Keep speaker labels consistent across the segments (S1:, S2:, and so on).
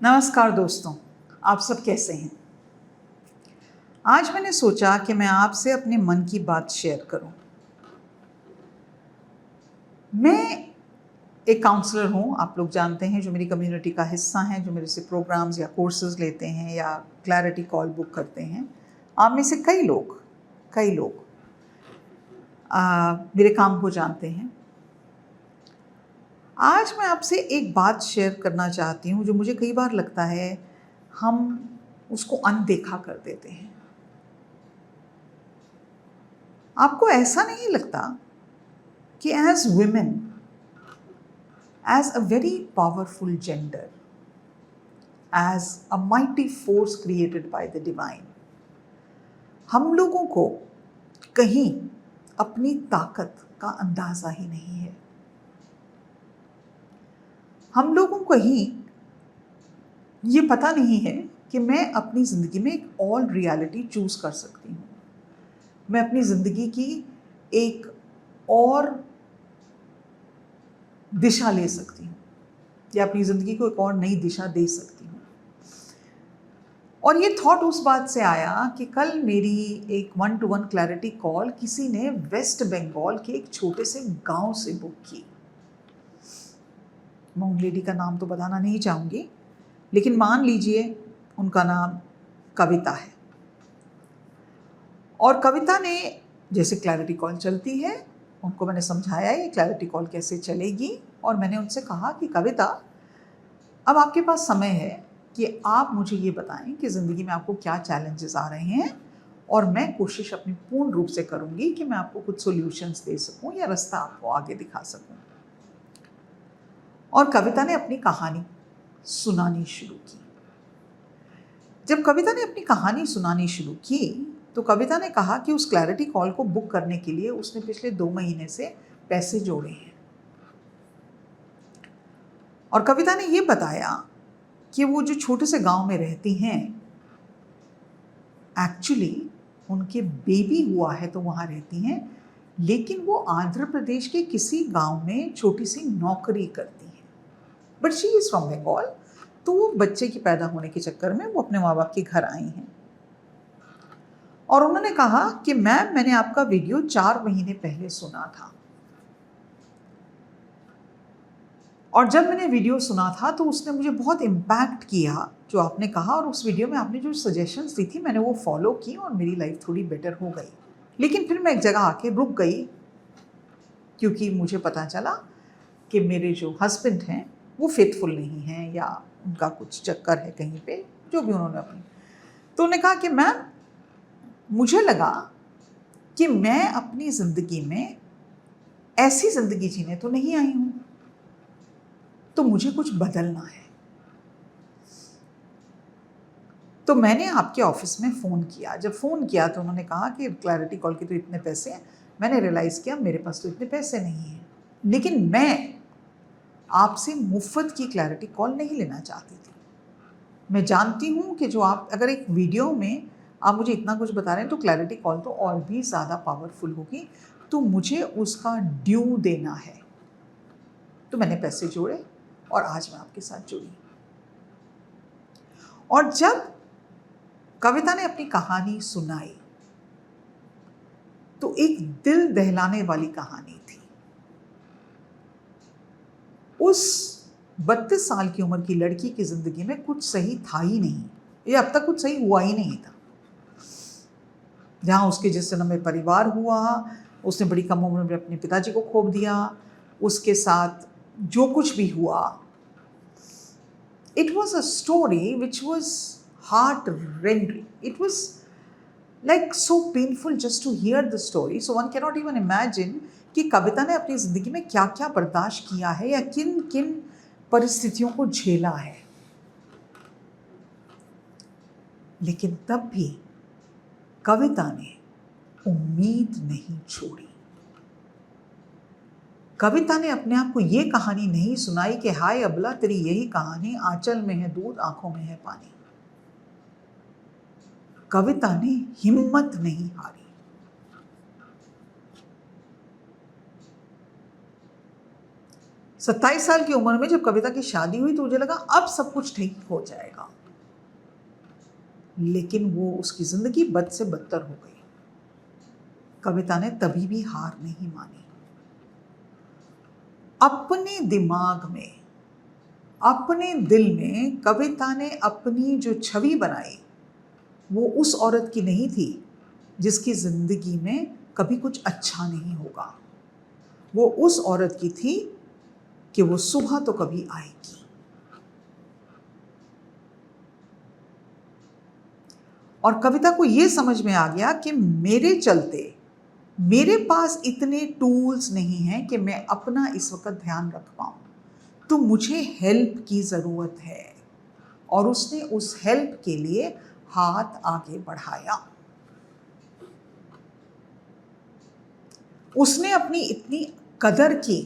S1: नमस्कार दोस्तों, आप सब कैसे हैं? आज मैंने सोचा कि मैं आपसे अपने मन की बात शेयर करूं। मैं एक काउंसलर हूं, आप लोग जानते हैं, जो मेरी कम्युनिटी का हिस्सा हैं, जो मेरे से प्रोग्राम्स या कोर्सेज लेते हैं या क्लैरिटी कॉल बुक करते हैं। आप में से कई लोग मेरे काम को जानते हैं। आज मैं आपसे एक बात शेयर करना चाहती हूं जो मुझे कई बार लगता है हम उसको अनदेखा कर देते हैं। आपको ऐसा नहीं लगता कि as women, as a very powerful gender, as a mighty force created by the divine, हम लोगों को कहीं अपनी ताकत का अंदाजा ही नहीं है। हम लोगों को कहीं ये पता नहीं है कि मैं अपनी ज़िंदगी में एक ऑल रियलिटी चूज कर सकती हूँ। मैं अपनी ज़िंदगी की एक और दिशा ले सकती हूँ या अपनी ज़िंदगी को एक और नई दिशा दे सकती हूँ। और ये थॉट उस बात से आया कि कल मेरी एक 1-to-1 क्लैरिटी कॉल किसी ने वेस्ट बंगाल के एक छोटे से गांव से बुक की। मैं उन लेडी का नाम तो बताना नहीं चाहूँगी, लेकिन मान लीजिए उनका नाम कविता है। और कविता ने, जैसे क्लैरिटी कॉल चलती है, उनको मैंने समझाया ये क्लैरिटी कॉल कैसे चलेगी। और मैंने उनसे कहा कि कविता, अब आपके पास समय है कि आप मुझे ये बताएं कि ज़िंदगी में आपको क्या चैलेंजेस आ रहे हैं, और मैं कोशिश अपनी पूर्ण रूप से करूँगी कि मैं आपको कुछ सॉल्यूशंस दे सकूँ या रास्ता आपको आगे दिखा सकूँ। और कविता ने अपनी कहानी सुनानी शुरू की। जब कविता ने अपनी कहानी सुनानी शुरू की तो कविता ने कहा कि उस क्लैरिटी कॉल को बुक करने के लिए उसने पिछले 2 महीने से पैसे जोड़े हैं। और कविता ने ये बताया कि वो जो छोटे से गांव में रहती हैं, एक्चुअली उनके बेबी हुआ है तो वहाँ रहती हैं, लेकिन वो आंध्र प्रदेश के किसी गांव में छोटी सी नौकरी करती हैं। But she is from Bengal, तो वो बच्चे की पैदा होने के चक्कर में वो अपने माँ बाप के घर आई हैं। और उन्होंने कहा कि मैंने आपका वीडियो 4 महीने पहले सुना था, और जब मैंने वीडियो सुना था तो उसने मुझे बहुत इम्पैक्ट किया जो आपने कहा, और उस वीडियो में आपने जो सजेशंस दी थी मैंने वो फॉलो की और मेरी लाइफ थोड़ी बेटर हो गई। लेकिन फिर मैं एक जगह आके रुक गई, क्योंकि मुझे पता चला कि मेरे जो हस्बैंड हैं वो फेथफुल नहीं हैं, या उनका कुछ चक्कर है कहीं पे, जो भी उन्होंने अपनी। तो उन्होंने कहा कि मैम, मुझे लगा कि मैं अपनी ज़िंदगी में ऐसी ज़िंदगी जीने तो नहीं आई हूँ, तो मुझे कुछ बदलना है। तो मैंने आपके ऑफिस में फ़ोन किया। जब फ़ोन किया तो उन्होंने कहा कि क्लैरिटी कॉल के तो इतने पैसे हैं। मैंने रियलाइज़ किया मेरे पास तो इतने पैसे नहीं हैं, लेकिन मैं आपसे मुफ्त की क्लैरिटी कॉल नहीं लेना चाहती थी। मैं जानती हूँ कि जो आप, अगर एक वीडियो में आप मुझे इतना कुछ बता रहे हैं तो क्लैरिटी कॉल तो और भी ज़्यादा पावरफुल होगी, तो मुझे उसका ड्यू देना है। तो मैंने पैसे जोड़े और आज मैं आपके साथ जुड़ी। और जब कविता ने अपनी कहानी सुनाई तो एक दिल दहलाने वाली कहानी थी। उस 32 साल की उम्र की लड़की की जिंदगी में कुछ सही था ही नहीं, ये अब तक कुछ सही हुआ ही नहीं था। जहाँ उसके जिस जन्म में परिवार हुआ, उसने बड़ी कम उम्र में अपने पिताजी को खो दिया। उसके साथ जो कुछ भी हुआ, it was a story which was heart rendering. It was like so painful just to hear the story. So one cannot even imagine कि कविता ने अपनी ज़िंदगी में क्या क्या बर्दाश्त किया है या किन किन परिस्थितियों को झेला है। लेकिन तब भी कविता ने उम्मीद नहीं छोड़ी। कविता ने अपने आप को ये कहानी नहीं सुनाई कि हाय अबला तेरी यही कहानी, आंचल में है दूध आंखों में है पानी। कविता ने हिम्मत नहीं हारी। 27 साल की उम्र में जब कविता की शादी हुई तो मुझे लगा अब सब कुछ ठीक हो जाएगा, लेकिन वो उसकी जिंदगी बद से बदतर हो गई। कविता ने तभी भी हार नहीं मानी। अपने दिमाग में, अपने दिल में कविता ने अपनी जो छवि बनाई वो उस औरत की नहीं थी जिसकी जिंदगी में कभी कुछ अच्छा नहीं होगा। वो उस औरत की थी कि वो सुबह तो कभी आएगी। और कविता को ये समझ में आ गया कि मेरे चलते मेरे पास इतने टूल्स नहीं हैं कि मैं अपना इस वक्त ध्यान रख पाऊं, तो मुझे हेल्प की ज़रूरत है। और उसने उस हेल्प के लिए हाथ आगे बढ़ाया। उसने अपनी इतनी कदर की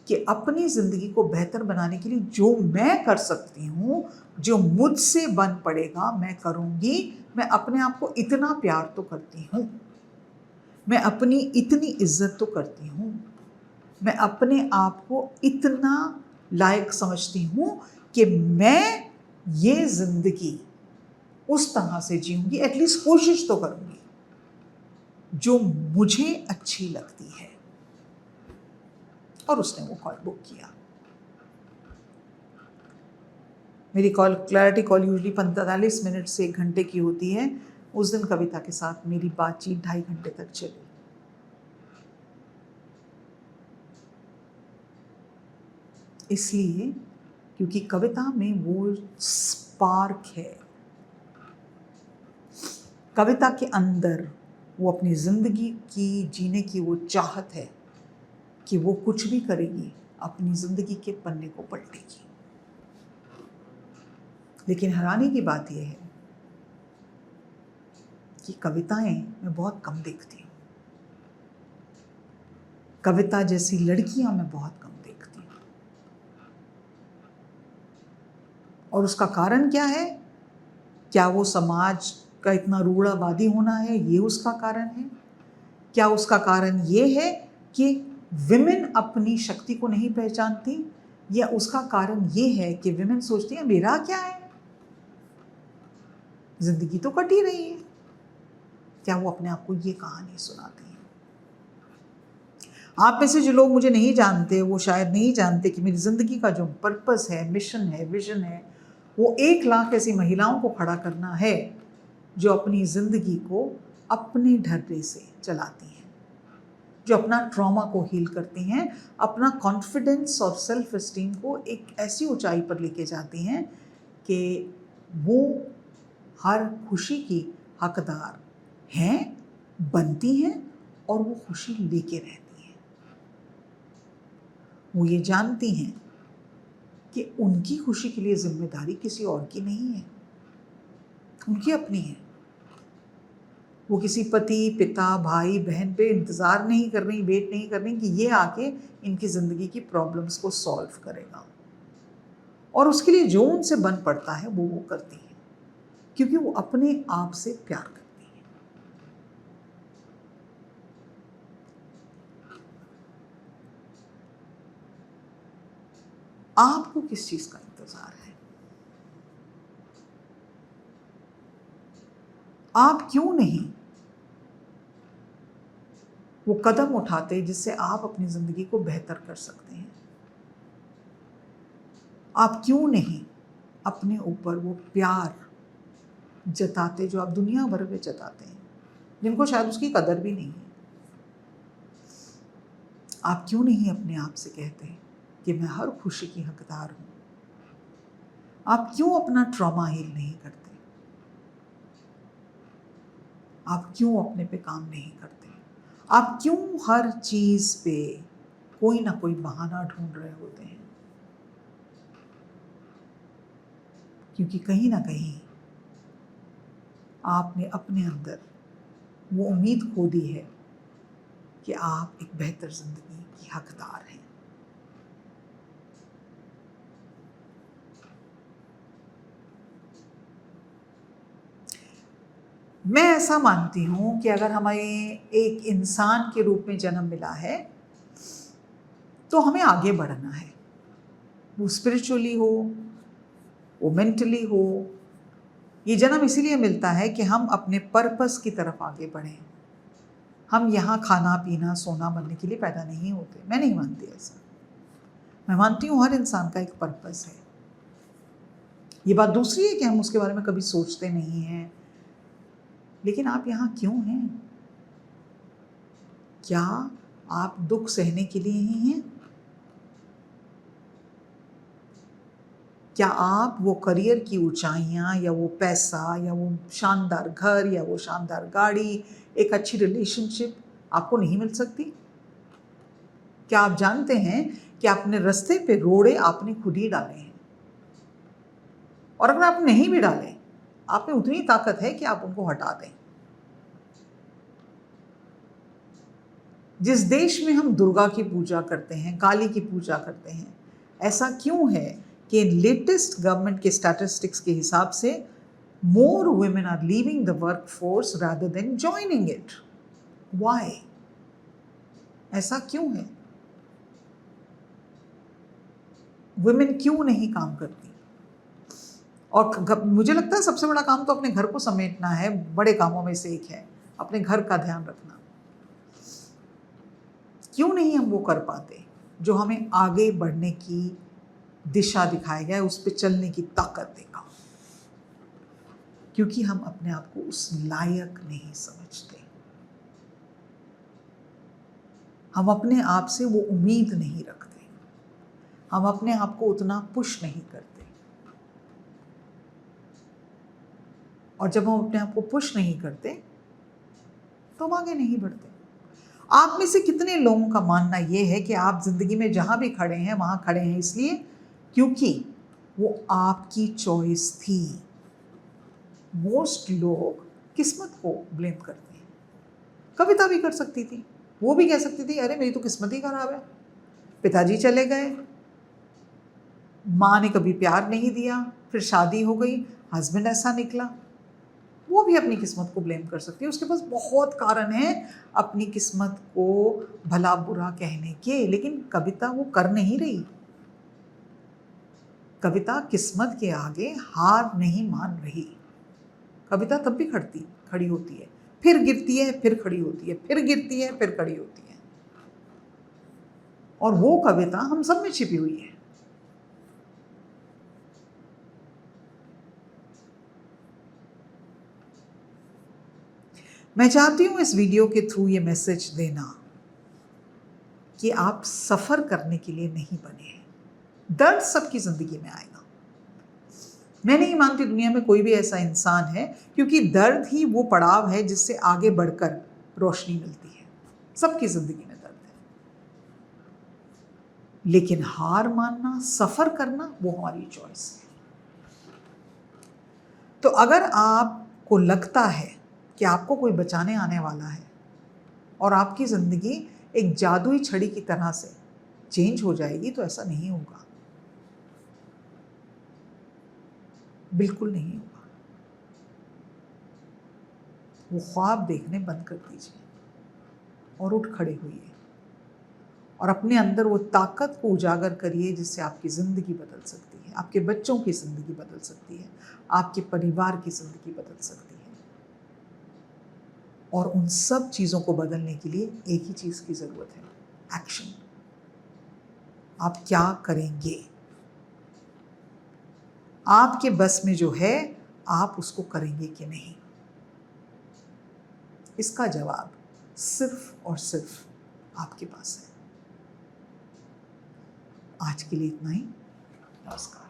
S1: कि अपनी ज़िंदगी को बेहतर बनाने के लिए जो मैं कर सकती हूँ, जो मुझसे बन पड़ेगा मैं करूँगी। मैं अपने आप को इतना प्यार तो करती हूँ, मैं अपनी इतनी इज्जत तो करती हूँ, मैं अपने आप को इतना लायक समझती हूँ कि मैं ये ज़िंदगी उस तरह से जीऊँगी, एटलीस्ट कोशिश तो करूँगी जो मुझे अच्छी लगती है। और उसने वो कॉल बुक किया। मेरी call, clarity call usually 45 minute से 1 घंटे की होती है। उस दिन कविता के साथ मेरी बातचीत 2.5 घंटे तक चली। इसलिए क्योंकि कविता में वो स्पार्क है, कविता के अंदर वो अपनी ज़िंदगी की जीने की वो चाहत है कि वो कुछ भी करेगी, अपनी ज़िंदगी के पन्ने को पलटेगी। लेकिन हैरानी की बात यह है कि कविताएं मैं बहुत कम देखती हूँ। कविता जैसी लड़कियां मैं बहुत कम देखती हूँ। और उसका कारण क्या है? क्या वो समाज का इतना रूढ़ावादी होना है, ये उसका कारण है? क्या उसका कारण ये है कि विमेन अपनी शक्ति को नहीं पहचानती? या उसका कारण ये है कि विमेन सोचती है मेरा क्या है, जिंदगी तो कट ही रही है? क्या वो अपने आप को ये कहानी सुनाती है? आप में से जो लोग मुझे नहीं जानते वो शायद नहीं जानते कि मेरी ज़िंदगी का जो पर्पस है, मिशन है, विजन है, वो 1 लाख ऐसी महिलाओं को खड़ा करना है जो अपनी ज़िंदगी को अपने ढर्रे से चलाती हैं, जो अपना ट्रॉमा को हील करती हैं, अपना कॉन्फिडेंस और सेल्फ एस्टीम को एक ऐसी ऊंचाई पर लेके जाती हैं कि वो हर खुशी की हकदार हैं, बनती हैं और वो खुशी लेके रहती हैं। वो ये जानती हैं कि उनकी खुशी के लिए जिम्मेदारी किसी और की नहीं है, उनकी अपनी है। वो किसी पति, पिता, भाई, बहन पे इंतज़ार नहीं कर रही, वेट नहीं कर रही कि ये आके इनकी ज़िंदगी की प्रॉब्लम्स को सॉल्व करेगा। और उसके लिए जो उनसे बन पड़ता है वो करती है, क्योंकि वो अपने आप से प्यार करती है। आपको किस चीज़ का इंतज़ार है? आप क्यों नहीं वो कदम उठाते जिससे आप अपनी ज़िंदगी को बेहतर कर सकते हैं? आप क्यों नहीं अपने ऊपर वो प्यार जताते जो आप दुनिया भर में जताते हैं, जिनको शायद उसकी कदर भी नहीं है? आप क्यों नहीं अपने आप से कहते कि मैं हर खुशी की हकदार हूँ? आप क्यों अपना ट्रॉमा हील नहीं करते? आप क्यों अपने पे काम नहीं करते? आप क्यों हर चीज़ पे कोई ना कोई बहाना ढूंढ रहे होते हैं? क्योंकि कहीं ना कहीं आपने अपने अंदर वो उम्मीद खो दी है कि आप एक बेहतर ज़िंदगी की हकदार हैं। मैं ऐसा मानती हूँ कि अगर हमें एक इंसान के रूप में जन्म मिला है तो हमें आगे बढ़ना है, वो स्पिरिचुअली हो, वो मेंटली हो। ये जन्म इसीलिए मिलता है कि हम अपने पर्पस की तरफ आगे बढ़ें। हम यहाँ खाना पीना सोना मरने के लिए पैदा नहीं होते। मैं नहीं मानती ऐसा। मैं मानती हूँ हर इंसान का एक पर्पस है। ये बात दूसरी है कि हम उसके बारे में कभी सोचते नहीं हैं। लेकिन आप यहाँ क्यों हैं? क्या आप दुख सहने के लिए ही हैं? क्या आप वो करियर की ऊंचाइयां या वो पैसा या वो शानदार घर या वो शानदार गाड़ी, एक अच्छी रिलेशनशिप आपको नहीं मिल सकती? क्या आप जानते हैं कि अपने रास्ते पे रोड़े आपने खुद ही डाले हैं? और अगर आप नहीं भी डाले, आप में उतनी ताकत है कि आप उनको हटा दें। जिस देश में हम दुर्गा की पूजा करते हैं, काली की पूजा करते हैं, ऐसा क्यों है कि लेटेस्ट गवर्नमेंट के स्टैटिस्टिक्स के हिसाब से more women are leaving the work force rather than joining it? Why? ऐसा क्यों है? वुमेन क्यों नहीं काम करती? और मुझे लगता है सबसे बड़ा काम तो अपने घर को समेटना है। बड़े कामों में से एक है अपने घर का ध्यान रखना। क्यों नहीं हम वो कर पाते जो हमें आगे बढ़ने की दिशा दिखाएगा, उस पर चलने की ताकत देगा? क्योंकि हम अपने आप को उस लायक नहीं समझते। हम अपने आप से वो उम्मीद नहीं रखते। हम अपने आप को उतना पुश नहीं करते। और जब हम अपने आप को पुश नहीं करते तो हम आगे नहीं बढ़ते। आप में से कितने लोगों का मानना यह है कि आप जिंदगी में जहां भी खड़े हैं वहां खड़े हैं इसलिए क्योंकि वो आपकी चॉइस थी? मोस्ट लोग किस्मत को ब्लेम करते हैं। कविता भी कर सकती थी, वो भी कह सकती थी अरे मेरी तो किस्मत ही खराब है, पिताजी चले गए, माँ ने कभी प्यार नहीं दिया, फिर शादी हो गई, हस्बैंड ऐसा निकला। वो भी अपनी किस्मत को ब्लेम कर सकती है। उसके पास बहुत कारण है अपनी किस्मत को भला बुरा कहने के, लेकिन कविता वो कर नहीं रही। कविता किस्मत के आगे हार नहीं मान रही। कविता तब भी खड़ी होती है, फिर गिरती है, फिर खड़ी होती है, फिर गिरती है, फिर खड़ी होती है। और वो कविता हम सब में छिपी हुई है। मैं चाहती हूं इस वीडियो के थ्रू ये मैसेज देना कि आप सफर करने के लिए नहीं बने हैं। दर्द सबकी जिंदगी में आएगा। मैं नहीं मानती दुनिया में कोई भी ऐसा इंसान है, क्योंकि दर्द ही वो पड़ाव है जिससे आगे बढ़कर रोशनी मिलती है। सबकी जिंदगी में दर्द है, लेकिन हार मानना, सफर करना वो हमारी चॉइस है। तो अगर आपको लगता है कि आपको कोई बचाने आने वाला है और आपकी जिंदगी एक जादुई छड़ी की तरह से चेंज हो जाएगी, तो ऐसा नहीं होगा। बिल्कुल नहीं होगा। वो ख्वाब देखने बंद कर दीजिए और उठ खड़े होइए और अपने अंदर वो ताकत को उजागर करिए जिससे आपकी ज़िंदगी बदल सकती है, आपके बच्चों की ज़िंदगी बदल सकती है, आपके परिवार की ज़िंदगी बदल सकती है। और उन सब चीज़ों को बदलने के लिए एक ही चीज़ की ज़रूरत है, एक्शन। आप क्या करेंगे? आपके बस में जो है आप उसको करेंगे कि नहीं? इसका जवाब सिर्फ और सिर्फ आपके पास है। आज के लिए इतना ही। नमस्कार।